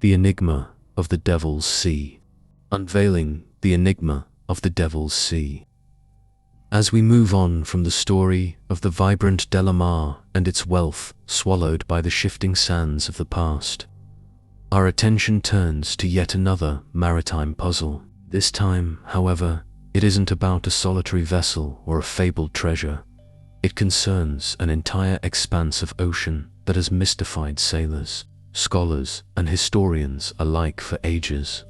The Enigma of the Devil's Sea. Unveiling the Enigma of the Devil's Sea. As we move on from the story of the vibrant Delamar and its wealth swallowed by the shifting sands of the past, our attention turns to yet another maritime puzzle. This time, however, it isn't about a solitary vessel or a fabled treasure. It concerns an entire expanse of ocean that has mystified sailors, scholars, and historians alike for ages.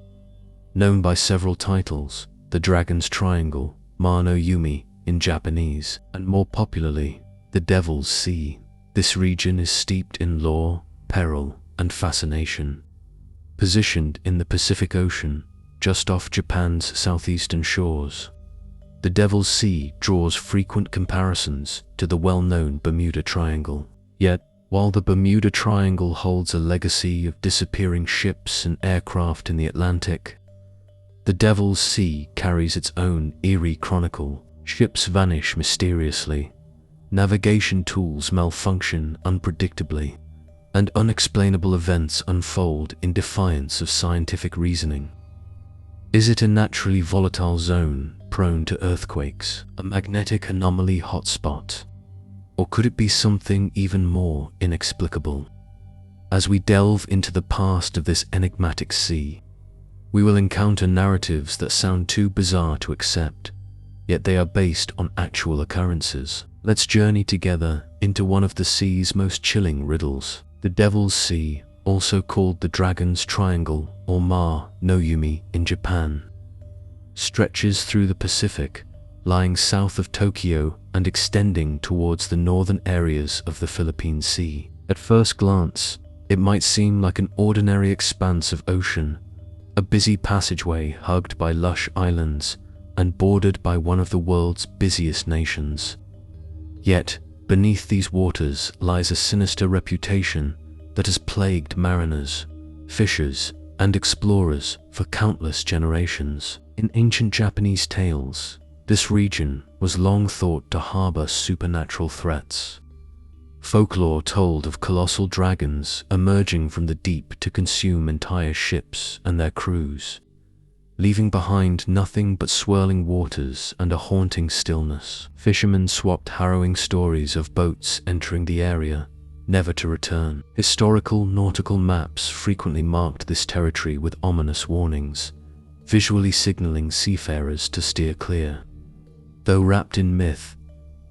Known by several titles, the Dragon's Triangle, Ma no Yumi in Japanese, and more popularly, the Devil's Sea, this region is steeped in lore, peril, and fascination. Positioned in the Pacific Ocean, just off Japan's southeastern shores, the Devil's Sea draws frequent comparisons to the well-known Bermuda Triangle. Yet, while the Bermuda Triangle holds a legacy of disappearing ships and aircraft in the Atlantic, the Devil's Sea carries its own eerie chronicle. Ships vanish mysteriously, navigation tools malfunction unpredictably, and unexplainable events unfold in defiance of scientific reasoning. Is it a naturally volatile zone prone to earthquakes, a magnetic anomaly hotspot, or could it be something even more inexplicable? As we delve into the past of this enigmatic sea, we will encounter narratives that sound too bizarre to accept, yet they are based on actual occurrences. Let's journey together into one of the sea's most chilling riddles. The Devil's Sea, also called the Dragon's Triangle or Ma no Yumi in Japan, stretches through the Pacific, lying south of Tokyo and extending towards the northern areas of the Philippine Sea. At first glance, it might seem like an ordinary expanse of ocean, a busy passageway hugged by lush islands and bordered by one of the world's busiest nations. Yet, beneath these waters lies a sinister reputation that has plagued mariners, fishers, and explorers for countless generations. In ancient Japanese tales, this region was long thought to harbor supernatural threats. Folklore told of colossal dragons emerging from the deep to consume entire ships and their crews, leaving behind nothing but swirling waters and a haunting stillness. Fishermen swapped harrowing stories of boats entering the area, never to return. Historical nautical maps frequently marked this territory with ominous warnings, visually signaling seafarers to steer clear. Though wrapped in myth,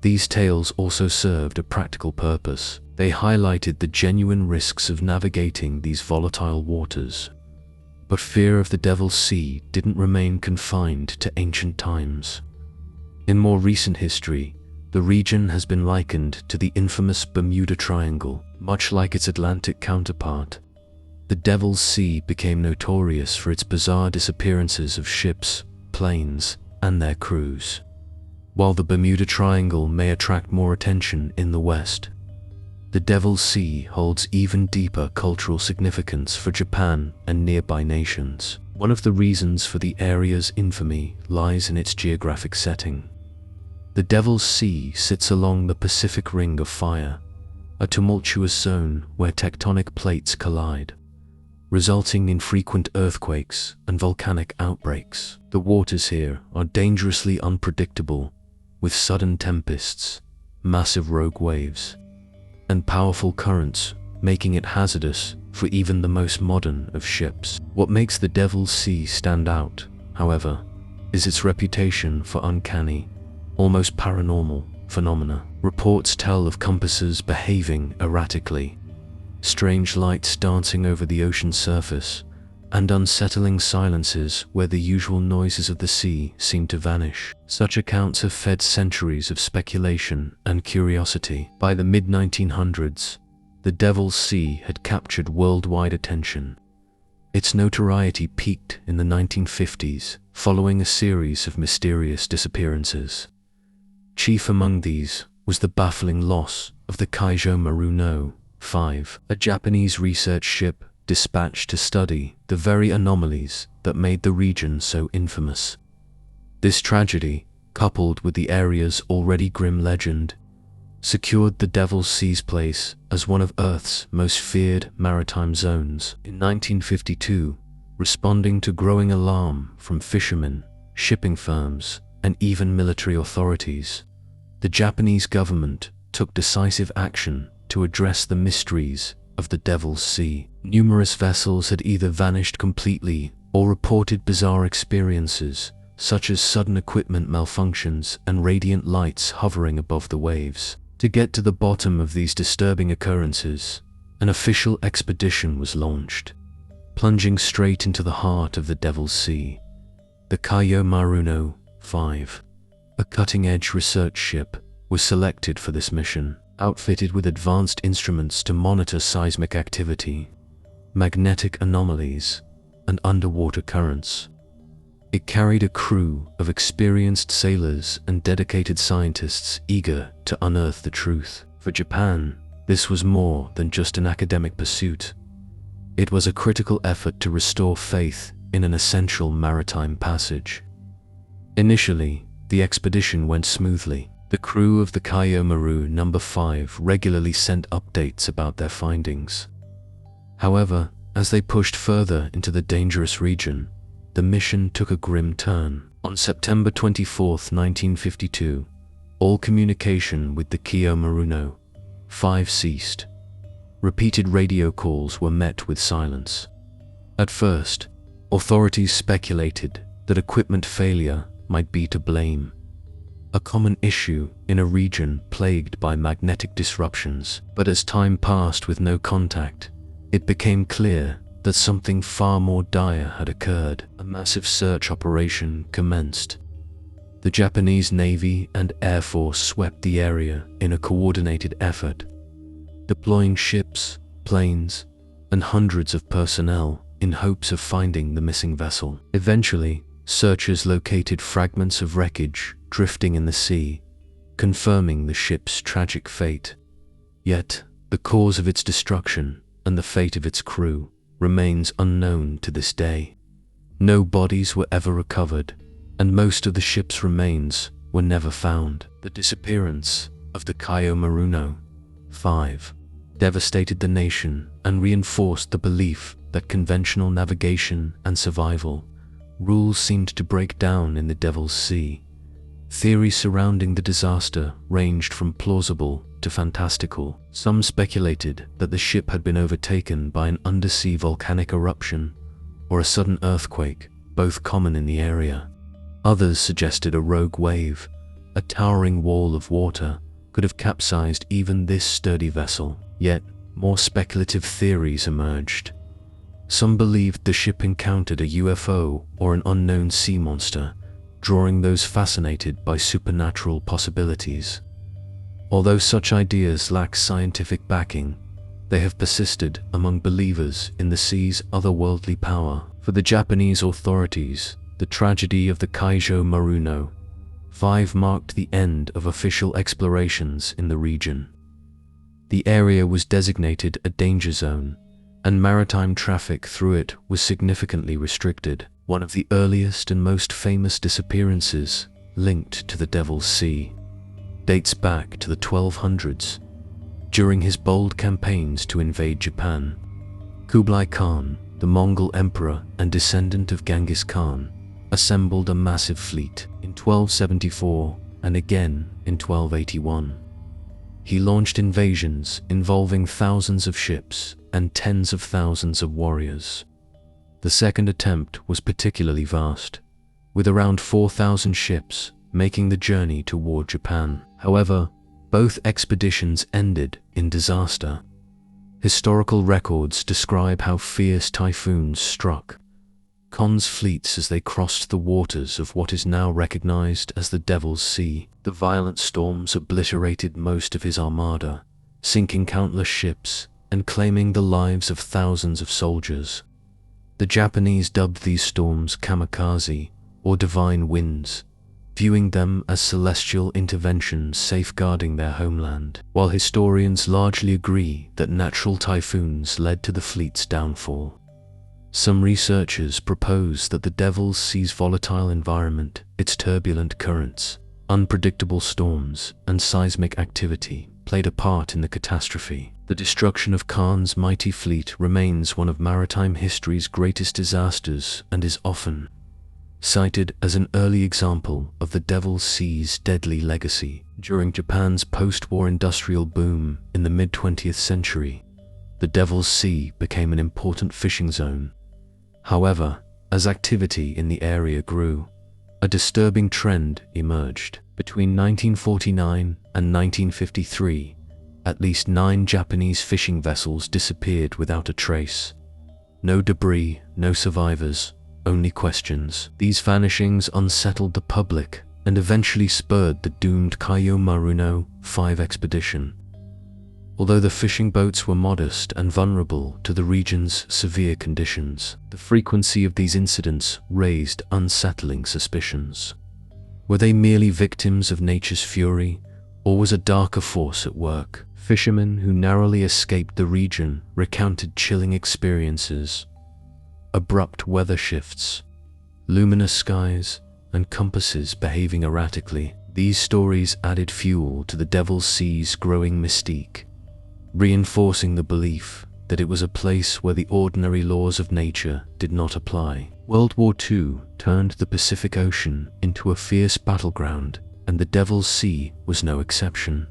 these tales also served a practical purpose. They highlighted the genuine risks of navigating these volatile waters. But fear of the Devil's Sea didn't remain confined to ancient times. In more recent history, the region has been likened to the infamous Bermuda Triangle. Much like its Atlantic counterpart, the Devil's Sea became notorious for its bizarre disappearances of ships, planes, and their crews. While the Bermuda Triangle may attract more attention in the West, the Devil's Sea holds even deeper cultural significance for Japan and nearby nations. One of the reasons for the area's infamy lies in its geographic setting. The Devil's Sea sits along the Pacific Ring of Fire, a tumultuous zone where tectonic plates collide, resulting in frequent earthquakes and volcanic outbreaks. The waters here are dangerously unpredictable, with sudden tempests, massive rogue waves, and powerful currents, making it hazardous for even the most modern of ships. What makes the Devil's Sea stand out, however, is its reputation for uncanny, almost paranormal phenomena. Reports tell of compasses behaving erratically, strange lights dancing over the ocean's surface, and unsettling silences where the usual noises of the sea seem to vanish. Such accounts have fed centuries of speculation and curiosity. By the mid-1900s, the Devil's Sea had captured worldwide attention. Its notoriety peaked in the 1950s, following a series of mysterious disappearances. Chief among these was the baffling loss of the Kaio Maru no. 5, a Japanese research ship dispatched to study the very anomalies that made the region so infamous. This tragedy, coupled with the area's already grim legend, secured the Devil's Sea's place as one of Earth's most feared maritime zones. In 1952, responding to growing alarm from fishermen, shipping firms, and even military authorities, the Japanese government took decisive action to address the mysteries of the Devil's Sea. Numerous vessels had either vanished completely or reported bizarre experiences, such as sudden equipment malfunctions and radiant lights hovering above the waves. To get to the bottom of these disturbing occurrences, an official expedition was launched. Plunging straight into the heart of the Devil's Sea, the Kaio Maru 5, a cutting-edge research ship, was selected for this mission, outfitted with advanced instruments to monitor seismic activity, magnetic anomalies, and underwater currents. It carried a crew of experienced sailors and dedicated scientists eager to unearth the truth. For Japan, this was more than just an academic pursuit. It was a critical effort to restore faith in an essential maritime passage. Initially, the expedition went smoothly. The crew of the Kaio Maru No. 5 regularly sent updates about their findings. However, as they pushed further into the dangerous region, the mission took a grim turn. On September 24, 1952, all communication with the Kaio Maru 5 ceased. Repeated radio calls were met with silence. At first, authorities speculated that equipment failure might be to blame, a common issue in a region plagued by magnetic disruptions. But as time passed with no contact, it became clear that something far more dire had occurred. A massive search operation commenced. The Japanese Navy and Air Force swept the area in a coordinated effort, deploying ships, planes, and hundreds of personnel in hopes of finding the missing vessel. Eventually, searchers located fragments of wreckage drifting in the sea, confirming the ship's tragic fate. Yet, the cause of its destruction and the fate of its crew remains unknown to this day. No bodies were ever recovered, and most of the ship's remains were never found. The disappearance of the Kaio Maru 5 devastated the nation and reinforced the belief that conventional navigation and survival rules seemed to break down in the Devil's Sea. Theories surrounding the disaster ranged from plausible to fantastical. Some speculated that the ship had been overtaken by an undersea volcanic eruption or a sudden earthquake, both common in the area. Others suggested a rogue wave, a towering wall of water, could have capsized even this sturdy vessel. Yet, more speculative theories emerged. Some believed the ship encountered a UFO or an unknown sea monster, drawing those fascinated by supernatural possibilities. Although such ideas lack scientific backing, they have persisted among believers in the sea's otherworldly power. For the Japanese authorities, the tragedy of the Kaio Maru 5 marked the end of official explorations in the region. The area was designated a danger zone, and maritime traffic through it was significantly restricted. One of the earliest and most famous disappearances linked to the Devil's Sea dates back to the 1200s. During his bold campaigns to invade Japan, Kublai Khan, the Mongol emperor and descendant of Genghis Khan, assembled a massive fleet in 1274 and again in 1281. He launched invasions involving thousands of ships and tens of thousands of warriors. The second attempt was particularly vast, with around 4,000 ships making the journey toward Japan. However, both expeditions ended in disaster. Historical records describe how fierce typhoons struck Khan's fleets as they crossed the waters of what is now recognized as the Devil's Sea. The violent storms obliterated most of his armada, sinking countless ships and claiming the lives of thousands of soldiers. The Japanese dubbed these storms kamikaze, or divine winds, viewing them as celestial interventions safeguarding their homeland, while historians largely agree that natural typhoons led to the fleet's downfall. Some researchers propose that the Devil's Sea's volatile environment, its turbulent currents, Unpredictable storms and seismic activity played a part in the catastrophe. The destruction of Khan's mighty fleet remains one of maritime history's greatest disasters and is often cited as an early example of the Devil's Sea's deadly legacy. During Japan's post-war industrial boom in the mid-20th century, the Devil's Sea became an important fishing zone. However, as activity in the area grew, a disturbing trend emerged. Between 1949 and 1953, at least 9 Japanese fishing vessels disappeared without a trace. No debris, no survivors, only questions. These vanishings unsettled the public and eventually spurred the doomed Kaio Maru 5 expedition. Although the fishing boats were modest and vulnerable to the region's severe conditions, the frequency of these incidents raised unsettling suspicions. Were they merely victims of nature's fury, or was a darker force at work? Fishermen who narrowly escaped the region recounted chilling experiences: abrupt weather shifts, luminous skies, and compasses behaving erratically. These stories added fuel to the Devil's Sea's growing mystique, reinforcing the belief that it was a place where the ordinary laws of nature did not apply. World War II turned the Pacific Ocean into a fierce battleground, and the Devil's Sea was no exception.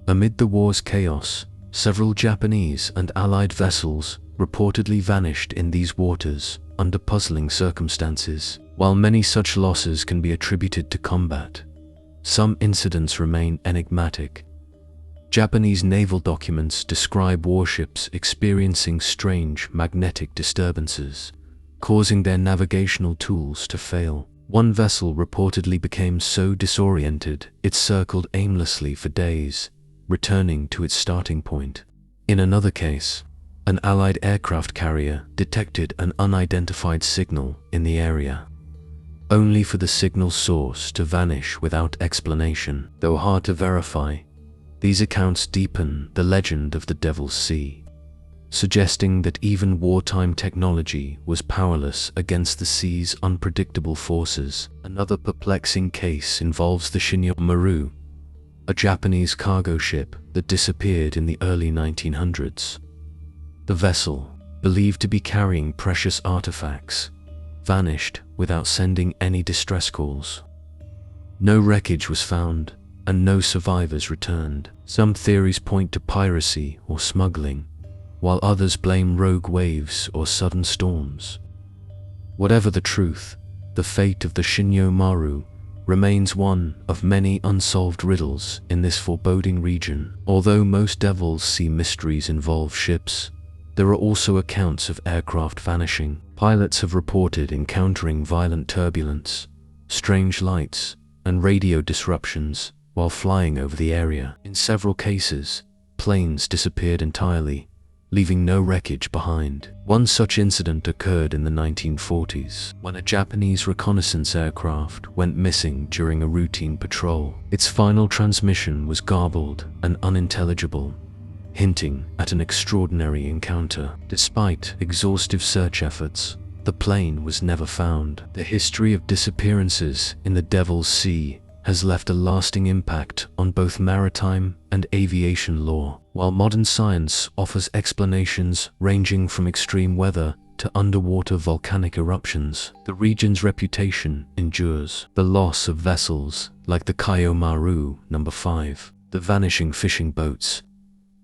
Amid the war's chaos, several Japanese and Allied vessels reportedly vanished in these waters under puzzling circumstances. While many such losses can be attributed to combat, some incidents remain enigmatic. Japanese naval documents describe warships experiencing strange magnetic disturbances, causing their navigational tools to fail. One vessel reportedly became so disoriented it circled aimlessly for days, returning to its starting point. In another case, an Allied aircraft carrier detected an unidentified signal in the area, only for the signal source to vanish without explanation. Though hard to verify, these accounts deepen the legend of the Devil's Sea, suggesting that even wartime technology was powerless against the sea's unpredictable forces. Another perplexing case involves the Kaio Maru, a Japanese cargo ship that disappeared in the early 1900s. The vessel, believed to be carrying precious artifacts, vanished without sending any distress calls. No wreckage was found, and no survivors returned. Some theories point to piracy or smuggling, while others blame rogue waves or sudden storms. Whatever the truth, the fate of the Kaio Maru remains one of many unsolved riddles in this foreboding region. Although most Devil's Sea mysteries involve ships, there are also accounts of aircraft vanishing. Pilots have reported encountering violent turbulence, strange lights, and radio disruptions while flying over the area. In several cases, planes disappeared entirely, leaving no wreckage behind. One such incident occurred in the 1940s, when a Japanese reconnaissance aircraft went missing during a routine patrol. Its final transmission was garbled and unintelligible, hinting at an extraordinary encounter. Despite exhaustive search efforts, the plane was never found. The history of disappearances in the Devil's Sea has left a lasting impact on both maritime and aviation lore. While modern science offers explanations ranging from extreme weather to underwater volcanic eruptions, the region's reputation endures. The loss of vessels like the Kaio Maru No. 5, the vanishing fishing boats,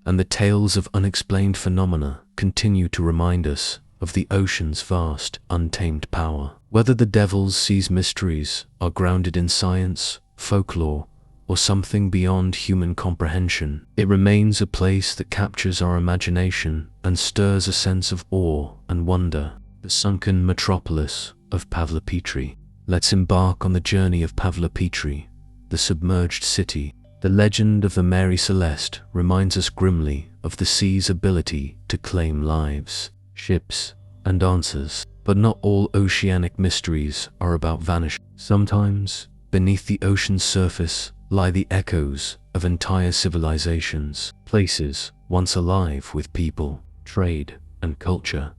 and the tales of unexplained phenomena continue to remind us of the ocean's vast, untamed power. Whether the Devil's Sea's mysteries are grounded in science, folklore, or something beyond human comprehension, it remains a place that captures our imagination and stirs a sense of awe and wonder. The sunken metropolis of Pavlopetri. Let's embark on the journey of Pavlopetri, the submerged city. The legend of the Mary Celeste reminds us grimly of the sea's ability to claim lives, ships, and answers. But not all oceanic mysteries are about vanishing. Sometimes, beneath the ocean's surface lie the echoes of entire civilizations, places once alive with people, trade, and culture,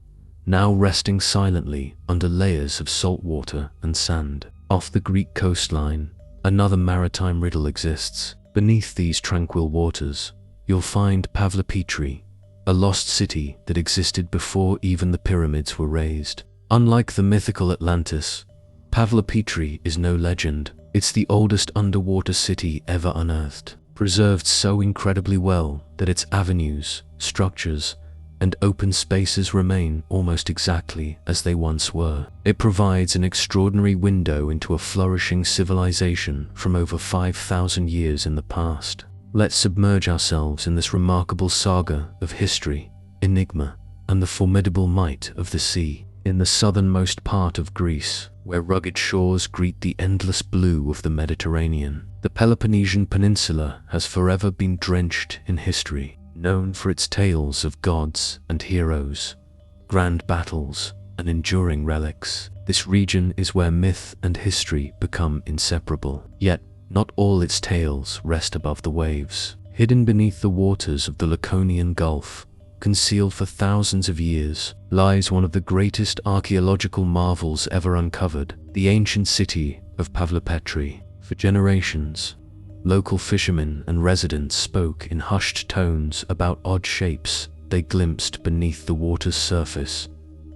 now resting silently under layers of salt water and sand. Off the Greek coastline, another maritime riddle exists. Beneath these tranquil waters, you'll find Pavlopetri, a lost city that existed before even the pyramids were raised. Unlike the mythical Atlantis, Pavlopetri is no legend. It's the oldest underwater city ever unearthed, preserved so incredibly well that its avenues, structures, and open spaces remain almost exactly as they once were. It provides an extraordinary window into a flourishing civilization from over 5,000 years in the past. Let's submerge ourselves in this remarkable saga of history, enigma, and the formidable might of the sea. In the southernmost part of Greece, where rugged shores greet the endless blue of the Mediterranean, the Peloponnesian Peninsula has forever been drenched in history. Known for its tales of gods and heroes, grand battles, and enduring relics, this region is where myth and history become inseparable. Yet, not all its tales rest above the waves. Hidden beneath the waters of the Laconian Gulf, concealed for thousands of years, lies one of the greatest archaeological marvels ever uncovered, the ancient city of Pavlopetri. For generations, local fishermen and residents spoke in hushed tones about odd shapes they glimpsed beneath the water's surface,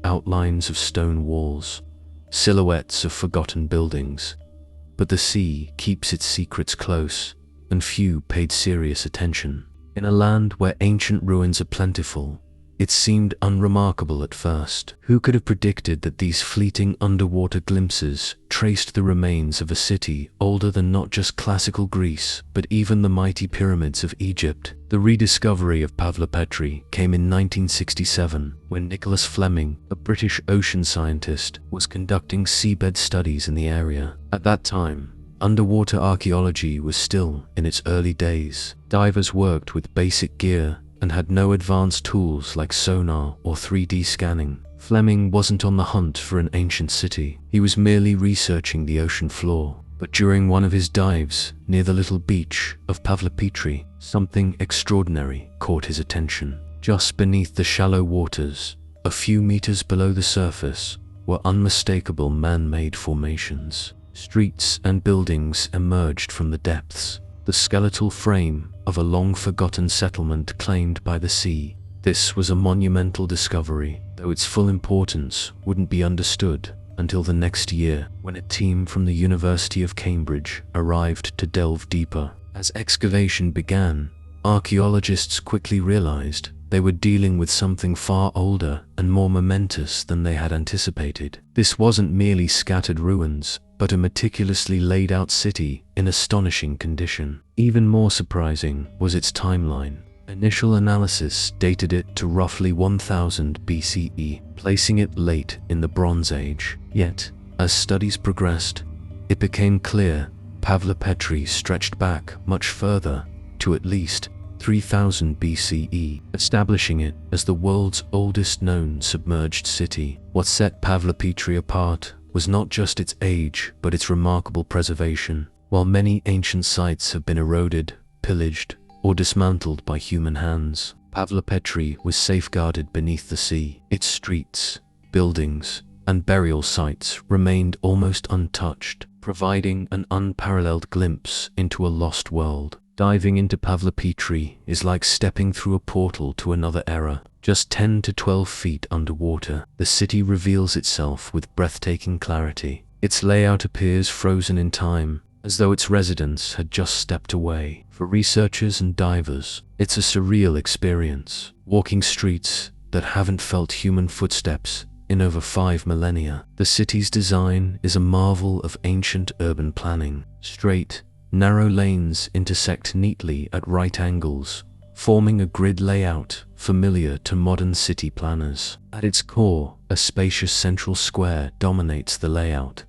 outlines of stone walls, silhouettes of forgotten buildings. But the sea keeps its secrets close, and few paid serious attention. In a land where ancient ruins are plentiful, it seemed unremarkable at first. Who could have predicted that these fleeting underwater glimpses traced the remains of a city older than not just classical Greece, but even the mighty pyramids of Egypt? The rediscovery of Pavlopetri came in 1967, when Nicholas Fleming, a British ocean scientist, was conducting seabed studies in the area. At that time, underwater archaeology was still in its early days. Divers worked with basic gear and had no advanced tools like sonar or 3D scanning. Fleming wasn't on the hunt for an ancient city. He was merely researching the ocean floor. But during one of his dives near the little beach of Pavlopetri, something extraordinary caught his attention. Just beneath the shallow waters, a few meters below the surface, were unmistakable man-made formations. Streets and buildings emerged from the depths, the skeletal frame of a long-forgotten settlement claimed by the sea. This was a monumental discovery, though its full importance wouldn't be understood until the next year, when a team from the University of Cambridge arrived to delve deeper. As excavation began, archaeologists quickly realized they were dealing with something far older and more momentous than they had anticipated. This wasn't merely scattered ruins, but a meticulously laid out city in astonishing condition. Even more surprising was its timeline. Initial analysis dated it to roughly 1000 BCE, placing it late in the Bronze Age. Yet, as studies progressed, it became clear Pavlopetri stretched back much further, to at least 3000 BCE, establishing it as the world's oldest known submerged city. What set Pavlopetri apart was not just its age, but its remarkable preservation. While many ancient sites have been eroded, pillaged, or dismantled by human hands, Pavlopetri was safeguarded beneath the sea. Its streets, buildings, and burial sites remained almost untouched, providing an unparalleled glimpse into a lost world. Diving into Pavlopetri is like stepping through a portal to another era. Just 10 to 12 feet underwater, the city reveals itself with breathtaking clarity. Its layout appears frozen in time, as though its residents had just stepped away. For researchers and divers, it's a surreal experience, walking streets that haven't felt human footsteps in over 5 millennia. The city's design is a marvel of ancient urban planning. Straight, narrow lanes intersect neatly at right angles, forming a grid layout familiar to modern city planners. At its core, a spacious central square dominates the layout,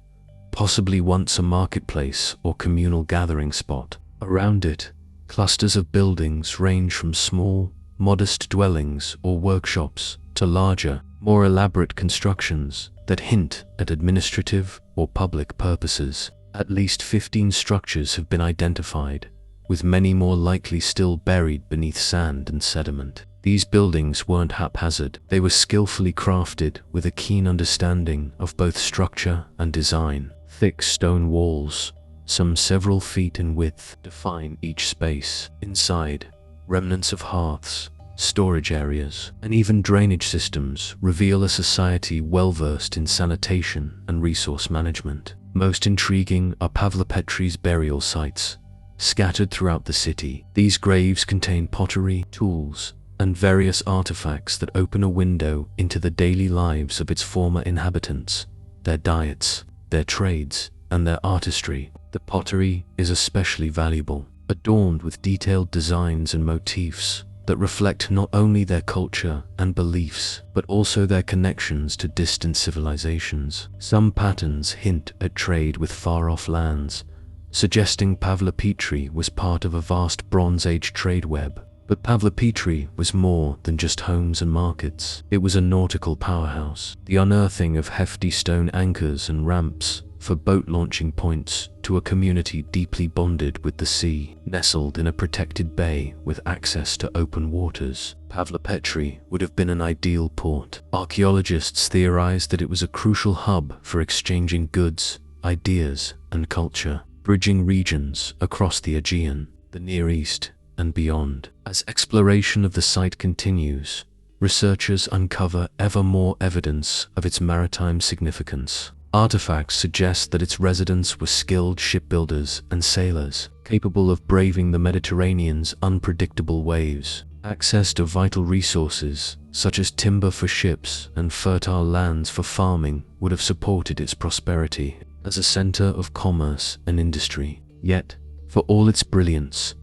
possibly once a marketplace or communal gathering spot. Around it, clusters of buildings range from small, modest dwellings or workshops to larger, more elaborate constructions that hint at administrative or public purposes. At least 15 structures have been identified, with many more likely still buried beneath sand and sediment. These buildings weren't haphazard. They were skillfully crafted with a keen understanding of both structure and design. Thick stone walls, some several feet in width, define each space. Inside, remnants of hearths, storage areas, and even drainage systems reveal a society well-versed in sanitation and resource management. Most intriguing are Pavlopetri's burial sites, scattered throughout the city. These graves contain pottery, tools, and various artifacts that open a window into the daily lives of its former inhabitants, their diets, their trades, and their artistry. The pottery is especially valuable, adorned with detailed designs and motifs that reflect not only their culture and beliefs, but also their connections to distant civilizations. Some patterns hint at trade with far-off lands, suggesting Pavlopetri was part of a vast Bronze Age trade web. But Pavlopetri was more than just homes and markets. It was a nautical powerhouse. The unearthing of hefty stone anchors and ramps for boat launching points to a community deeply bonded with the sea, nestled in a protected bay with access to open waters. Pavlopetri would have been an ideal port. Archaeologists theorized that it was a crucial hub for exchanging goods, ideas, and culture, bridging regions across the Aegean, the Near East, and beyond. As exploration of the site continues, researchers uncover ever more evidence of its maritime significance. Artifacts suggest that its residents were skilled shipbuilders and sailors, capable of braving the Mediterranean's unpredictable waves. Access to vital resources, such as timber for ships and fertile lands for farming, would have supported its prosperity as a center of commerce and industry. Yet, for all its brilliance,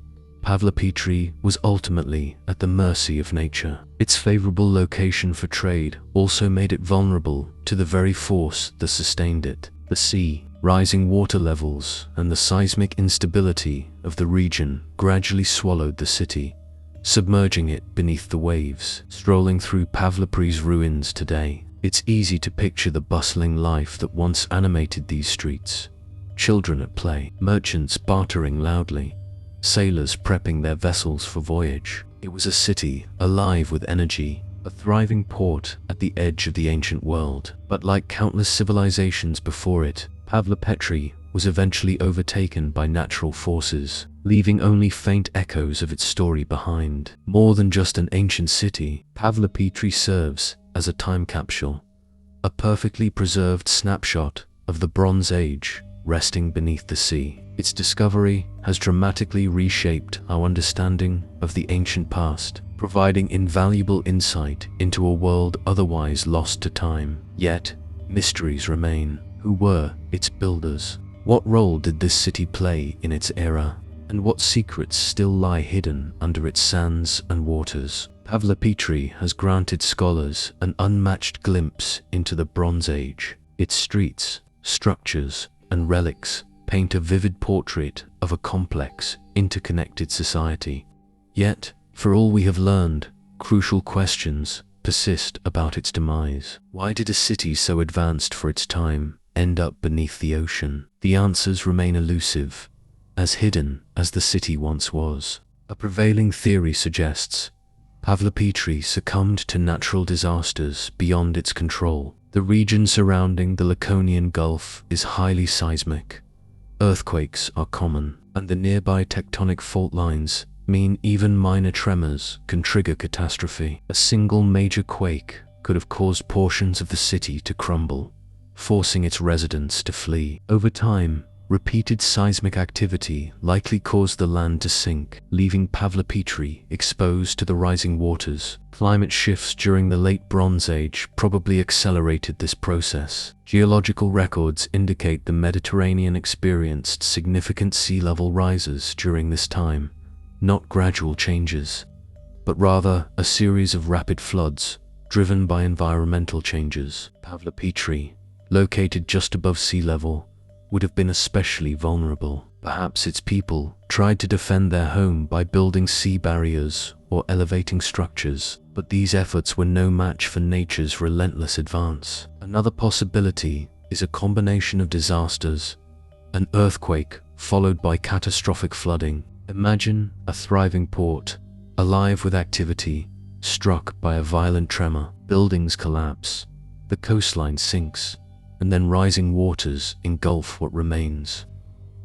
Pavlopetri was ultimately at the mercy of nature. Its favorable location for trade also made it vulnerable to the very force that sustained it. The sea, rising water levels, and the seismic instability of the region gradually swallowed the city, submerging it beneath the waves. Strolling through Pavlopetri's ruins today, it's easy to picture the bustling life that once animated these streets. Children at play, merchants bartering loudly, sailors prepping their vessels for voyage. It was a city alive with energy, a thriving port at the edge of the ancient world. But like countless civilizations before it, Pavlopetri was eventually overtaken by natural forces, leaving only faint echoes of its story behind. More than just an ancient city, Pavlopetri serves as a time capsule, a perfectly preserved snapshot of the Bronze Age resting beneath the sea. Its discovery has dramatically reshaped our understanding of the ancient past, providing invaluable insight into a world otherwise lost to time. Yet, mysteries remain. Who were its builders? What role did this city play in its era? And what secrets still lie hidden under its sands and waters? Pavlopetri has granted scholars an unmatched glimpse into the Bronze Age. Its streets, structures, and relics paint a vivid portrait of a complex, interconnected society. Yet, for all we have learned, crucial questions persist about its demise. Why did a city so advanced for its time end up beneath the ocean? The answers remain elusive, as hidden as the city once was. A prevailing theory suggests Pavlopetri succumbed to natural disasters beyond its control. The region surrounding the Laconian Gulf is highly seismic. Earthquakes are common, and the nearby tectonic fault lines mean even minor tremors can trigger catastrophe. A single major quake could have caused portions of the city to crumble, forcing its residents to flee. Over time, repeated seismic activity likely caused the land to sink, leaving Pavlopetri exposed to the rising waters. Climate shifts during the late Bronze Age probably accelerated this process. Geological records indicate the Mediterranean experienced significant sea level rises during this time, not gradual changes, but rather a series of rapid floods driven by environmental changes. Pavlopetri, located just above sea level, would have been especially vulnerable. Perhaps its people tried to defend their home by building sea barriers or elevating structures, but these efforts were no match for nature's relentless advance. Another possibility is a combination of disasters: an earthquake followed by catastrophic flooding. Imagine a thriving port, alive with activity, struck by a violent tremor. Buildings collapse, the coastline sinks, and then rising waters engulf what remains.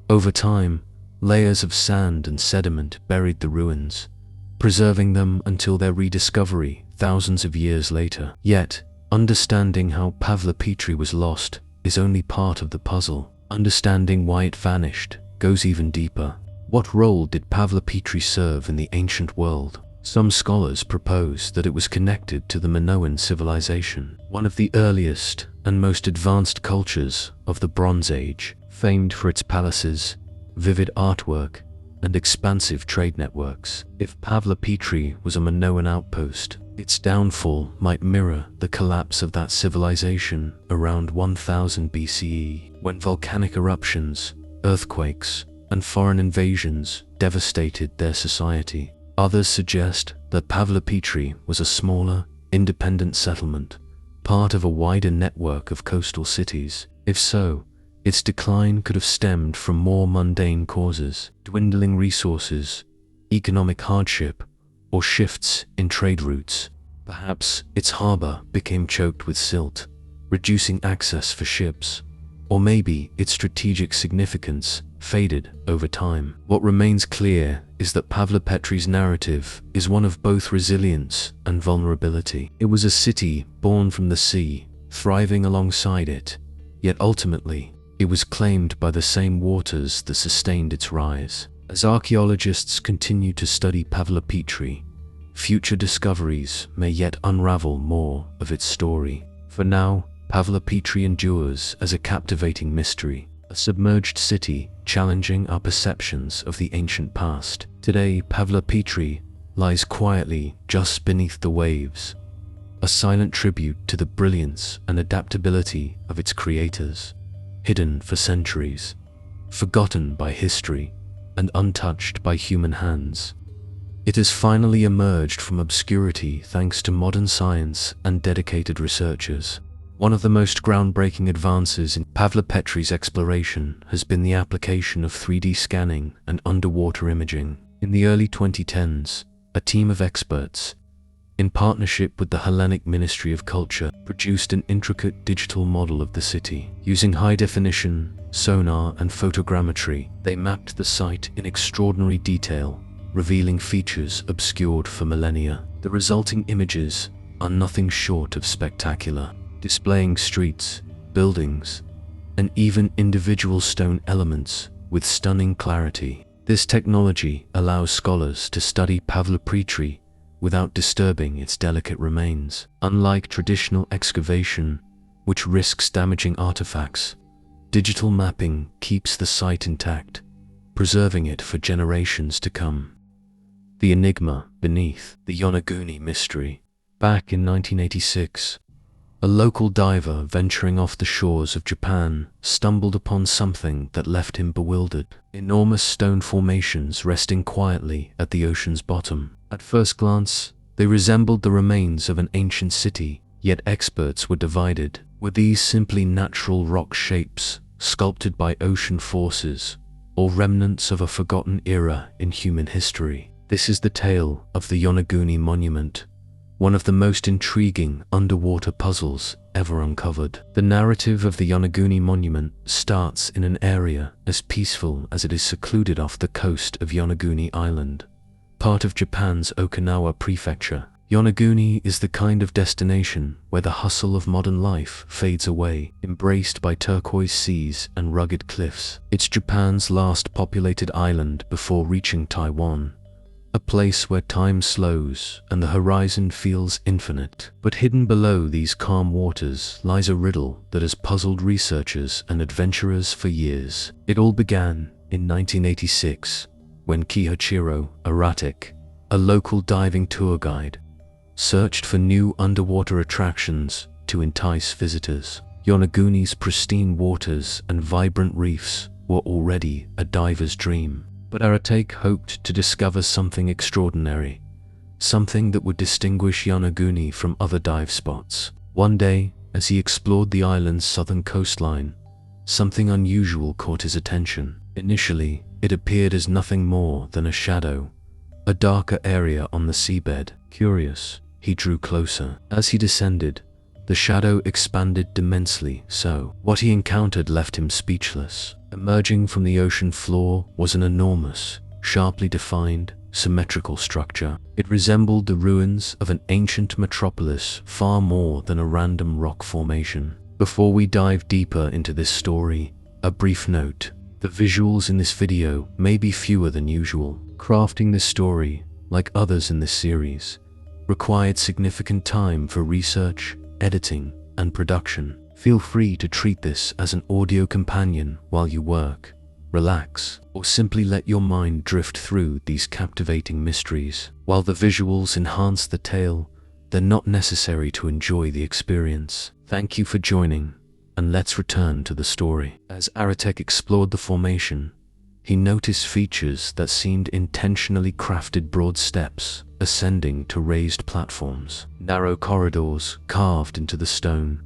Over time, layers of sand and sediment buried the ruins, preserving them until their rediscovery thousands of years later. Yet, understanding how Pavlopetri was lost is only part of the puzzle. Understanding why it vanished goes even deeper. What role did Pavlopetri serve in the ancient world? Some scholars propose that it was connected to the Minoan civilization, one of the earliest and most advanced cultures of the Bronze Age, famed for its palaces, vivid artwork, and expansive trade networks. If Pavlopetri was a Minoan outpost, its downfall might mirror the collapse of that civilization around 1000 BCE, when volcanic eruptions, earthquakes, and foreign invasions devastated their society. Others suggest that Pavlopetri was a smaller, independent settlement, part of a wider network of coastal cities. If so, its decline could have stemmed from more mundane causes: dwindling resources, economic hardship, or shifts in trade routes. Perhaps its harbor became choked with silt, reducing access for ships, or maybe its strategic significance faded over time. What remains clear is that Pavlopetri's narrative is one of both resilience and vulnerability. It was a city born from the sea, thriving alongside it, yet ultimately, it was claimed by the same waters that sustained its rise. As archaeologists continue to study Pavlopetri, future discoveries may yet unravel more of its story. For now, Pavlopetri endures as a captivating mystery, a submerged city challenging our perceptions of the ancient past. Today, Pavlopetri lies quietly just beneath the waves, a silent tribute to the brilliance and adaptability of its creators. Hidden for centuries, forgotten by history, and untouched by human hands, it has finally emerged from obscurity thanks to modern science and dedicated researchers. One of the most groundbreaking advances in Pavlopetri's exploration has been the application of 3D scanning and underwater imaging. In the early 2010s, a team of experts, in partnership with the Hellenic Ministry of Culture, produced an intricate digital model of the city. Using high-definition, sonar, and photogrammetry, they mapped the site in extraordinary detail, revealing features obscured for millennia. The resulting images are nothing short of spectacular, displaying streets, buildings, and even individual stone elements with stunning clarity. This technology allows scholars to study Pavlopetri without disturbing its delicate remains. Unlike traditional excavation, which risks damaging artifacts, digital mapping keeps the site intact, preserving it for generations to come. The enigma beneath, the Yonaguni mystery. Back in 1986, a local diver venturing off the shores of Japan stumbled upon something that left him bewildered. Enormous stone formations resting quietly at the ocean's bottom. At first glance, they resembled the remains of an ancient city, yet experts were divided. Were these simply natural rock shapes, sculpted by ocean forces, or remnants of a forgotten era in human history? This is the tale of the Yonaguni monument, one of the most intriguing underwater puzzles ever uncovered. The narrative of the Yonaguni monument starts in an area as peaceful as it is secluded off the coast of Yonaguni Island, part of Japan's Okinawa prefecture. Yonaguni is the kind of destination where the hustle of modern life fades away, embraced by turquoise seas and rugged cliffs. It's Japan's last populated island before reaching Taiwan, a place where time slows and the horizon feels infinite. But hidden below these calm waters lies a riddle that has puzzled researchers and adventurers for years. It all began in 1986, when Kiichiro Aratic, a local diving tour guide, searched for new underwater attractions to entice visitors. Yonaguni's pristine waters and vibrant reefs were already a diver's dream. But Aratic hoped to discover something extraordinary, something that would distinguish Yonaguni from other dive spots. One day, as he explored the island's southern coastline, something unusual caught his attention. Initially, it appeared as nothing more than a shadow, a darker area on the seabed. Curious, he drew closer. As he descended, the shadow expanded immensely, so what he encountered left him speechless. Emerging from the ocean floor was an enormous, sharply defined, symmetrical structure. It resembled the ruins of an ancient metropolis far more than a random rock formation. Before we dive deeper into this story, a brief note. The visuals in this video may be fewer than usual. Crafting this story, like others in this series, required significant time for research, editing, and production. Feel free to treat this as an audio companion while you work, relax, or simply let your mind drift through these captivating mysteries. While the visuals enhance the tale, they're not necessary to enjoy the experience. Thank you for joining, and let's return to the story. As Aratek explored the formation, he noticed features that seemed intentionally crafted: broad steps ascending to raised platforms, narrow corridors carved into the stone,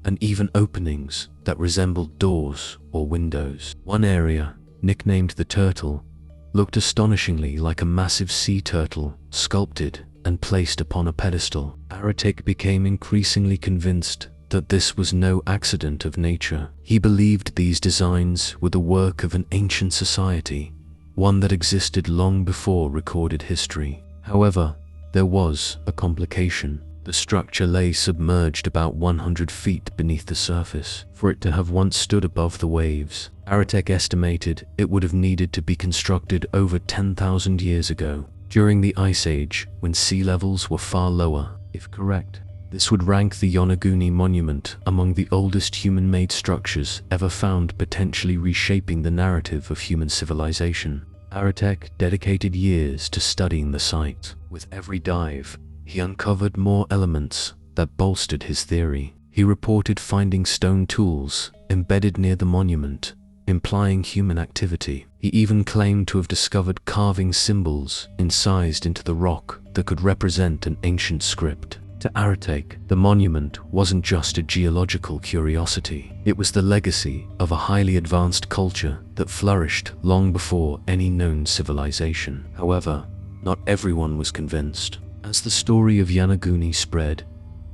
and even openings that resembled doors or windows. One area, nicknamed the Turtle, looked astonishingly like a massive sea turtle sculpted and placed upon a pedestal. Aratek became increasingly convinced that this was no accident of nature. He believed these designs were the work of an ancient society, one that existed long before recorded history. However, there was a complication. The structure lay submerged about 100 feet beneath the surface. For it to have once stood above the waves, Aratek estimated it would have needed to be constructed over 10,000 years ago, during the Ice Age, when sea levels were far lower. If correct, this would rank the Yonaguni monument among the oldest human-made structures ever found, potentially reshaping the narrative of human civilization. Aratek dedicated years to studying the site. With every dive, he uncovered more elements that bolstered his theory. He reported finding stone tools embedded near the monument, implying human activity. He even claimed to have discovered carving symbols incised into the rock that could represent an ancient script. To Aratek, the monument wasn't just a geological curiosity. It was the legacy of a highly advanced culture that flourished long before any known civilization. However, not everyone was convinced. As the story of Yonaguni spread,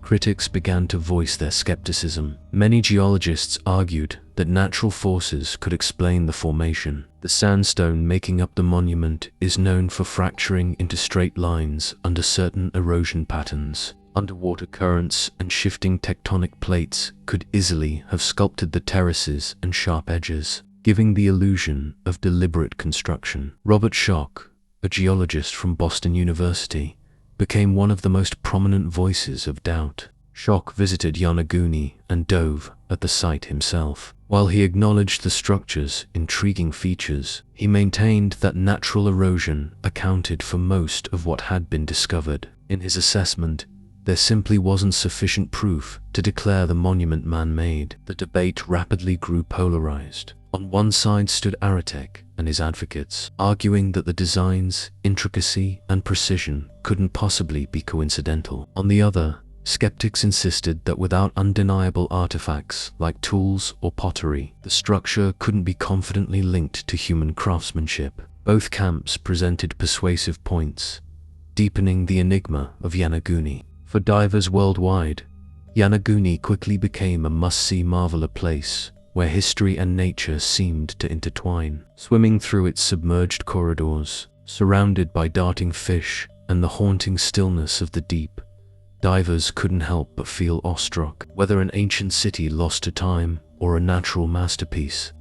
critics began to voice their skepticism. Many geologists argued that natural forces could explain the formation. The sandstone making up the monument is known for fracturing into straight lines under certain erosion patterns. Underwater currents and shifting tectonic plates could easily have sculpted the terraces and sharp edges, giving the illusion of deliberate construction. Robert Schoch, a geologist from Boston University, became one of the most prominent voices of doubt. Schoch visited Yonaguni and dove at the site himself. While he acknowledged the structure's intriguing features, he maintained that natural erosion accounted for most of what had been discovered. In his assessment, there simply wasn't sufficient proof to declare the monument man-made. The debate rapidly grew polarized. On one side stood Aratek and his advocates, arguing that the design's intricacy and precision couldn't possibly be coincidental. On the other, skeptics insisted that without undeniable artifacts like tools or pottery, the structure couldn't be confidently linked to human craftsmanship. Both camps presented persuasive points, deepening the enigma of Yonaguni. For divers worldwide, Yonaguni quickly became a must-see marvel, a place where history and nature seemed to intertwine. Swimming through its submerged corridors, surrounded by darting fish and the haunting stillness of the deep, divers couldn't help but feel awestruck. Whether an ancient city lost to time or a natural masterpiece,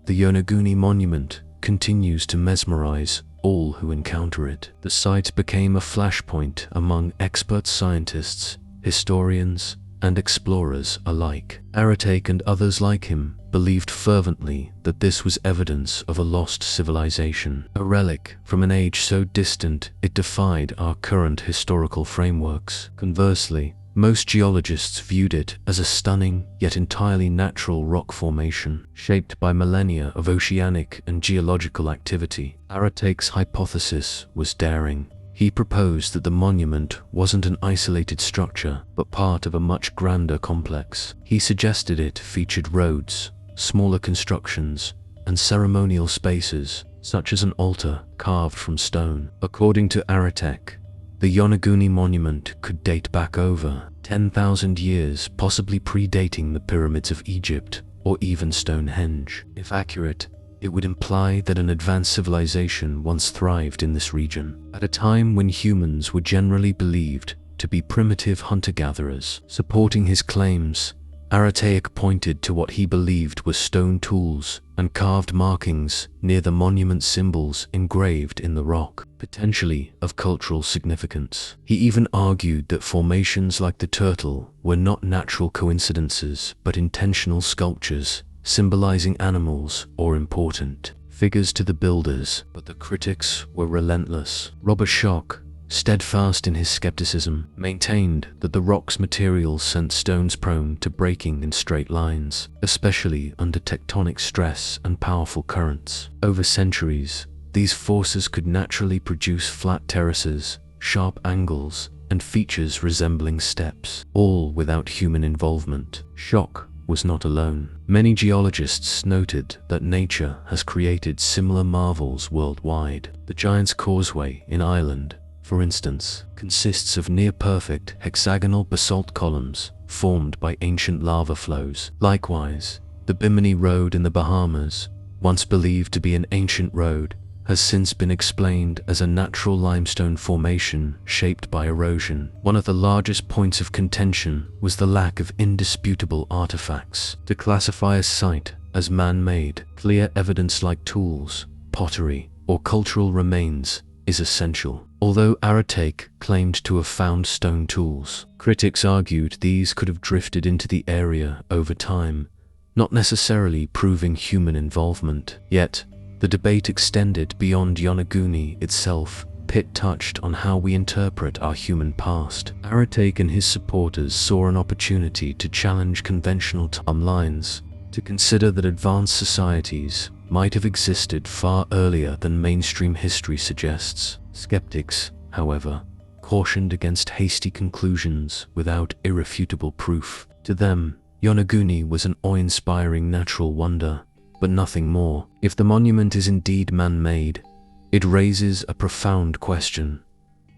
the Yonaguni monument continues to mesmerize all who encounter it. The site became a flashpoint among expert scientists, historians, and explorers alike. Aratek and others like him believed fervently that this was evidence of a lost civilization, a relic from an age so distant it defied our current historical frameworks. Conversely, most geologists viewed it as a stunning yet entirely natural rock formation, shaped by millennia of oceanic and geological activity. Aratek's hypothesis was daring. He proposed that the monument wasn't an isolated structure, but part of a much grander complex. He suggested it featured roads, smaller constructions, and ceremonial spaces, such as an altar carved from stone. According to Aratek, the Yonaguni monument could date back over 10,000 years, possibly predating the pyramids of Egypt or even Stonehenge. If accurate, it would imply that an advanced civilization once thrived in this region, at a time when humans were generally believed to be primitive hunter-gatherers. Supporting his claims, Arataic pointed to what he believed were stone tools and carved markings near the monument symbols engraved in the rock, potentially of cultural significance. He even argued that formations like the turtle were not natural coincidences but intentional sculptures symbolizing animals or important figures to the builders. But the critics were relentless. Robert Schoch, steadfast in his skepticism, maintained that the rock's materials sent stones prone to breaking in straight lines, especially under tectonic stress and powerful currents. Over centuries, these forces could naturally produce flat terraces, sharp angles, and features resembling steps, all without human involvement. Schoch was not alone. Many geologists noted that nature has created similar marvels worldwide. The Giant's Causeway in Ireland, for instance, consists of near-perfect hexagonal basalt columns formed by ancient lava flows. Likewise, the Bimini Road in the Bahamas, once believed to be an ancient road, has since been explained as a natural limestone formation shaped by erosion. One of the largest points of contention was the lack of indisputable artifacts. To classify a site as man-made, clear evidence like tools, pottery, or cultural remains is essential. Although Arataic claimed to have found stone tools, critics argued these could have drifted into the area over time, not necessarily proving human involvement. Yet, the debate extended beyond Yonaguni itself. Pitt touched on how we interpret our human past. Arataic and his supporters saw an opportunity to challenge conventional timelines, to consider that advanced societies might have existed far earlier than mainstream history suggests. Skeptics, however, cautioned against hasty conclusions without irrefutable proof. To them, Yonaguni was an awe-inspiring natural wonder, but nothing more. If the monument is indeed man-made, it raises a profound question.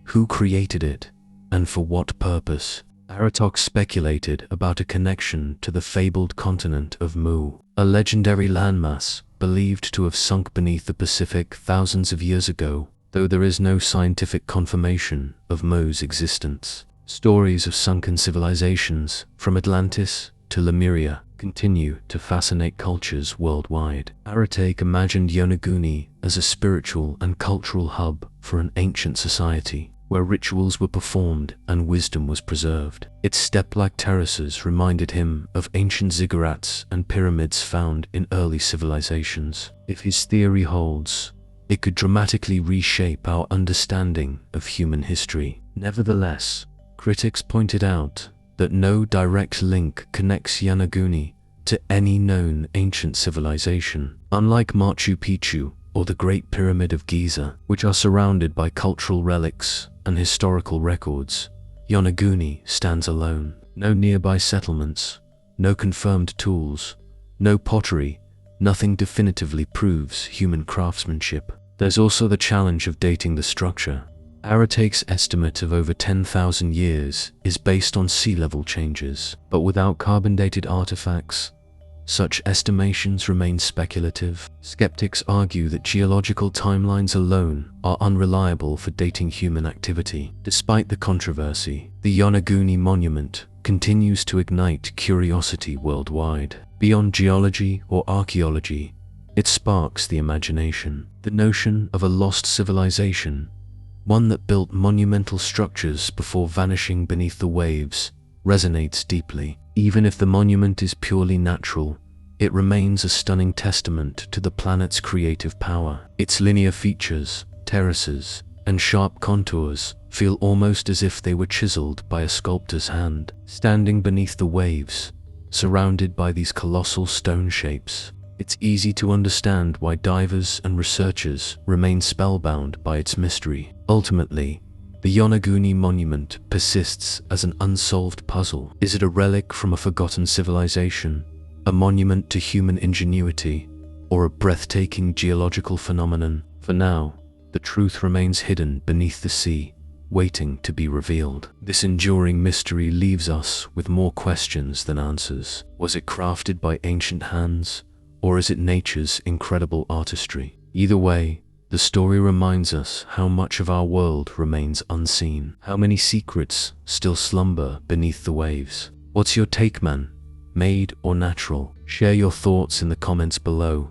Who created it, and for what purpose? Arataic speculated about a connection to the fabled continent of Mu, a legendary landmass believed to have sunk beneath the Pacific thousands of years ago, though there is no scientific confirmation of Mu's existence. Stories of sunken civilizations, from Atlantis to Lemuria, continue to fascinate cultures worldwide. Arataic imagined Yonaguni as a spiritual and cultural hub for an ancient society, where rituals were performed and wisdom was preserved. Its step-like terraces reminded him of ancient ziggurats and pyramids found in early civilizations. If his theory holds, it could dramatically reshape our understanding of human history. Nevertheless, critics pointed out that no direct link connects Yonaguni to any known ancient civilization. Unlike Machu Picchu or the Great Pyramid of Giza, which are surrounded by cultural relics and historical records, Yonaguni stands alone. No nearby settlements, no confirmed tools, no pottery, nothing definitively proves human craftsmanship. There's also the challenge of dating the structure. Arataic's estimate of over 10,000 years is based on sea level changes, but without carbon-dated artifacts, such estimations remain speculative. Skeptics argue that geological timelines alone are unreliable for dating human activity. Despite the controversy, the Yonaguni monument continues to ignite curiosity worldwide. Beyond geology or archaeology, it sparks the imagination. The notion of a lost civilization, one that built monumental structures before vanishing beneath the waves, resonates deeply. Even if the monument is purely natural, it remains a stunning testament to the planet's creative power. Its linear features, terraces, and sharp contours feel almost as if they were chiseled by a sculptor's hand. Standing beneath the waves, surrounded by these colossal stone shapes, it's easy to understand why divers and researchers remain spellbound by its mystery. Ultimately, the Yonaguni monument persists as an unsolved puzzle. Is it a relic from a forgotten civilization, a monument to human ingenuity, or a breathtaking geological phenomenon? For now, the truth remains hidden beneath the sea, waiting to be revealed. This enduring mystery leaves us with more questions than answers. Was it crafted by ancient hands, or is it nature's incredible artistry? Either way, the story reminds us how much of our world remains unseen, how many secrets still slumber beneath the waves. What's your take, man? Made or natural? Share your thoughts in the comments below.